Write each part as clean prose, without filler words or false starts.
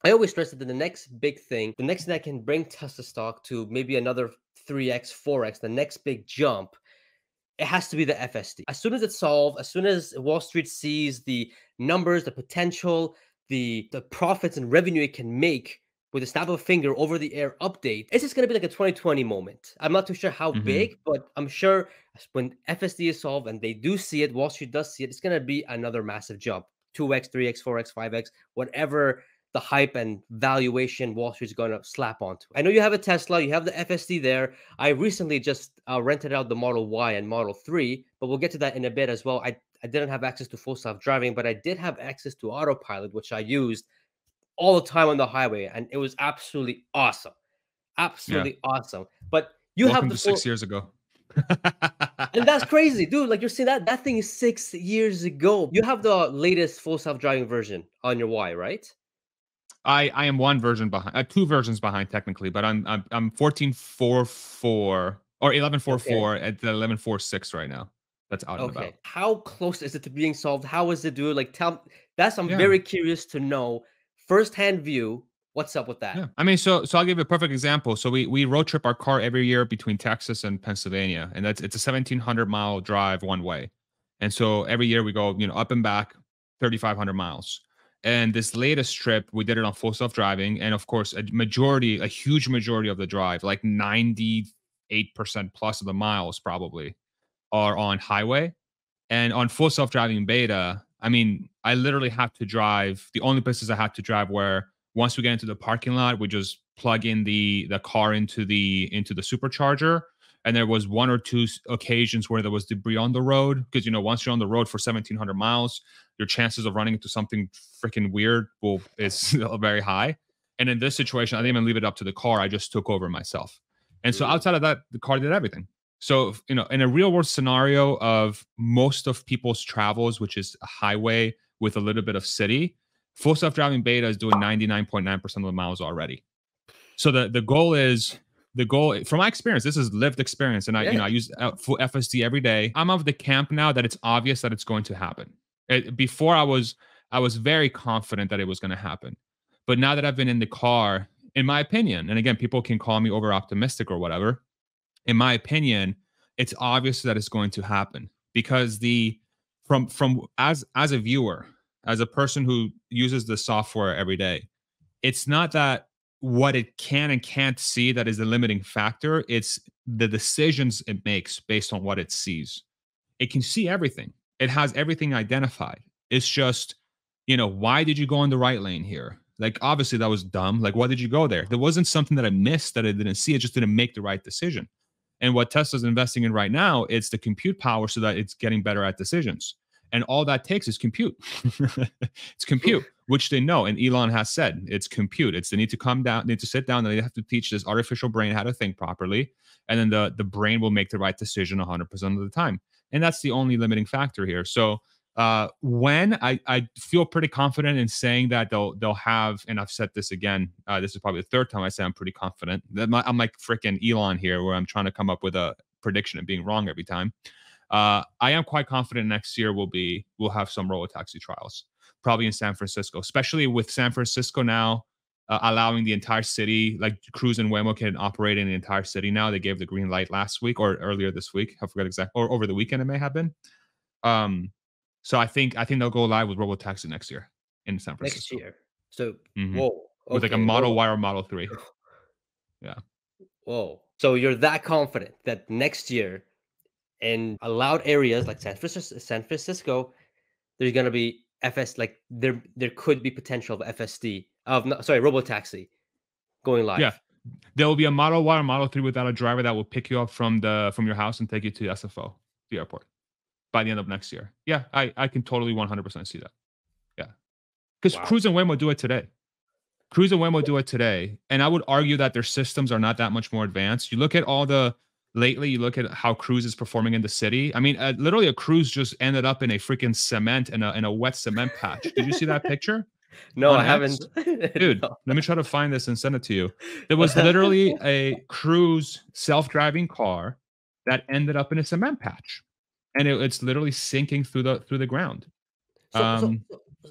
I always stress that the next big thing, the next thing that can bring Tesla stock to maybe another 3x, 4x, the next big jump, it has to be the FSD. As soon as it's solved, as soon as Wall Street sees the numbers, the potential, the profits and revenue it can make with a snap of a finger over the air update, it's just going to be like a 2020 moment. I'm not too sure how Hmm. big, but I'm sure when FSD is solved and they do see it, Wall Street does see it, it's going to be another massive jump. 2x, 3x, 4x, 5x, whatever the hype and valuation Wall Street's going to slap onto. I know you have a Tesla, you have the FSD there. I recently just rented out the Model Y and Model 3, but we'll get to that in a bit as well. I didn't have access to full self driving, but I did have access to autopilot, which I used all the time on the highway, and it was absolutely awesome. Yeah. Absolutely awesome. But you have Welcome the to full, 6 years ago. and that's crazy, dude. Like you're seeing that thing is 6 years ago. You have the latest full self driving version on your Y, right? I am one version behind, two versions behind technically, but I'm 14.4.4 or Okay. 11.4.4 at the 11.4.6 right now. That's out and Okay. about. How close is it to being solved? How is it, dude? Like, I'm Yeah. very curious to know firsthand view. What's up with that? Yeah. I mean, so I'll give you a perfect example. So we road trip our car every year between Texas and Pennsylvania, and it's a 1,700-mile drive one way. And so every year we go, up and back 3,500 miles. And this latest trip, we did it on full self-driving, and of course, a huge majority of the drive, like 98% plus of the miles probably, are on highway. And on full self-driving beta, I mean, I literally have to drive. The only places I have to drive where once we get into the parking lot, we just plug in the car into the supercharger. And there was one or two occasions where there was debris on the road because once you're on the road for 1,700 miles, your chances of running into something freaking weird is very high. And in this situation, I didn't even leave it up to the car. I just took over myself. And so Mm, outside of that, the car did everything. So, in a real world scenario of most of people's travels, which is a highway with a little bit of city, full self driving beta is doing 99.9% of the miles already. So the goal from my experience, this is lived experience. And I yeah. use full FSD every day. I'm of the camp now that it's obvious that it's going to happen. Before I was very confident that it was going to happen. But now that I've been in the car, in my opinion, and again, people can call me over optimistic or whatever, in my opinion, it's obvious that it's going to happen because the from as a viewer, as a person who uses the software every day, it's not that what it can and can't see that is the limiting factor. It's the decisions it makes based on what it sees. It can see everything. It has everything identified. It's just, why did you go in the right lane here? Like, obviously, that was dumb. Like, why did you go there? There wasn't something that I missed that I didn't see. It just didn't make the right decision. And what Tesla's investing in right now, it's the compute power so that it's getting better at decisions. And all that takes is compute. It's compute, Oof. which they know. And Elon has said it's compute. It's they need to come down, need to sit down, and they have to teach this artificial brain how to think properly. And then the brain will make the right decision 100% of the time. And that's the only limiting factor here. So when I feel pretty confident in saying that they'll have, and I've said this again, this is probably the third time I say I'm pretty confident. I'm like freaking Elon here, where I'm trying to come up with a prediction and being wrong every time. I am quite confident next year we'll have some robotaxi trials, probably in San Francisco, especially with San Francisco now allowing the entire city, like Cruise and Waymo can operate in the entire city now. They gave the green light last week or earlier this week. I forgot exactly, or over the weekend it may have been. Um, so I think they'll go live with robotaxi next year in San Next Francisco. year. So, Hmm. whoa. With like a Okay. Model Whoa. Y or Model 3. Yeah. Whoa. So you're that confident that next year in allowed areas like San Francisco, there's gonna be FS like there could be potential of FSD of no, sorry, robotaxi going Yeah. live. There will be a Model Y or Model 3 without a driver that will pick you up from your house and take you to SFO, the airport, by the end of next year. Yeah, I can totally 100% see that. Yeah. Because Wow. Cruise and Waymo do it today. Cruise and Waymo do it today. And I would argue that their systems are not that much more advanced. You look at lately, you look at how Cruise is performing in the city. I mean, literally a Cruise just ended up in a freaking cement, in a wet cement patch. Did you see that picture No, on I haven't. X? Dude, No. let me try to find this and send it to you. There was literally a Cruise self-driving car that ended up in a cement patch. And it's literally sinking through the ground. So so Um,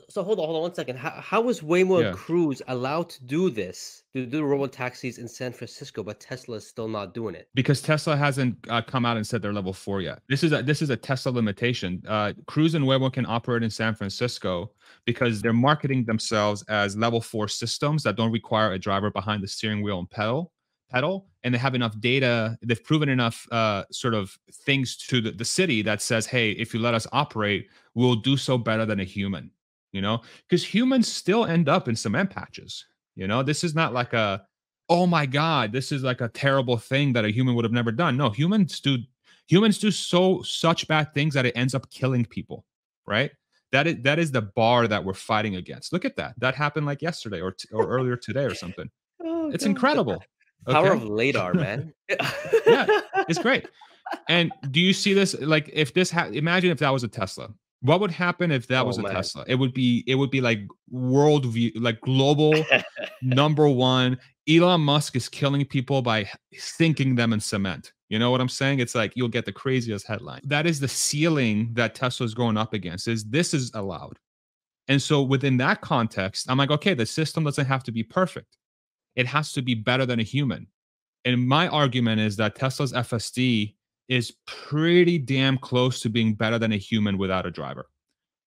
So hold on 1 second. How is Waymo and Yeah. Cruise allowed to do this, to do robo taxis in San Francisco, but Tesla is still not doing it? Because Tesla hasn't come out and said they're level 4 yet. This is a Tesla limitation. Cruise and Waymo can operate in San Francisco because they're marketing themselves as level 4 systems that don't require a driver behind the steering wheel and pedal, and they have enough data. They've proven enough sort of things to the city that says, hey, if you let us operate, we'll do so better than a human. Because humans still end up in cement patches. This is not like a, oh my god, this is like a terrible thing that a human would have never done. No, humans do such bad things that it ends up killing people, right? That is the bar that we're fighting against. Look at that. That happened like yesterday or earlier today or something. Oh It's god, the incredible. power Okay? of radar, man. Yeah, it's great. And do you see this? Like, if this imagine if that was a Tesla. What would happen if that Oh was a man. Tesla? It would be like world view, like global number one. Elon Musk is killing people by sinking them in cement. You know what I'm saying? It's like you'll get the craziest headline. That is the ceiling that Tesla's going up against. Is this is allowed? And so within that context, I'm like, okay, the system doesn't have to be perfect. It has to be better than a human. And my argument is that Tesla's FSD is pretty damn close to being better than a human without a driver.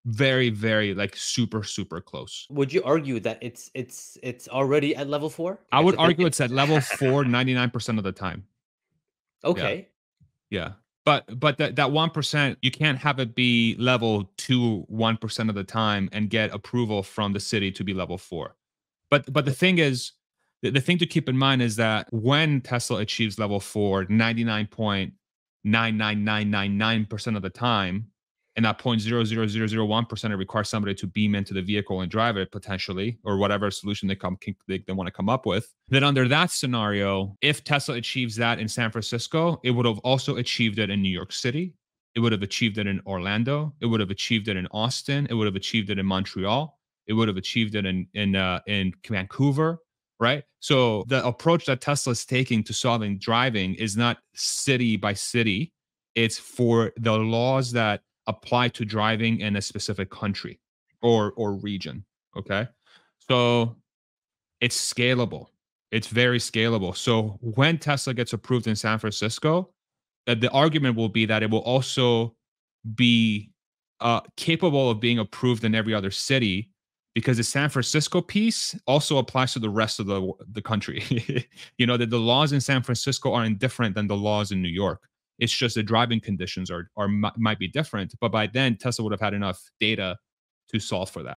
Very, very like super, super close. Would you argue that it's already at level 4? I Because would I think argue it's at level 4 99% of the time. Yeah. Okay. Yeah. But that 1%, you can't have it be level 2 1% of the time and get approval from the city to be level 4. But the thing is, the thing to keep in mind is that when Tesla achieves level 4 99.99999% of the time, and that 0.00001% it requires somebody to beam into the vehicle and drive it potentially, or whatever solution they want to come up with, then under that scenario, if Tesla achieves that in San Francisco, it would have also achieved it in New York City. It would have achieved it in Orlando. It would have achieved it in Austin. It would have achieved it in Montreal. It would have achieved it in Vancouver, right? So the approach that Tesla is taking to solving driving is not city by city. It's for the laws that apply to driving in a specific country or region. Okay. So it's scalable. It's very scalable. So when Tesla gets approved in San Francisco, the argument will be that it will also be capable of being approved in every other city, because the San Francisco piece also applies to the rest of the country. That the laws in San Francisco aren't different than the laws in New York. It's just the driving conditions might be different, but by then Tesla would have had enough data to solve for that.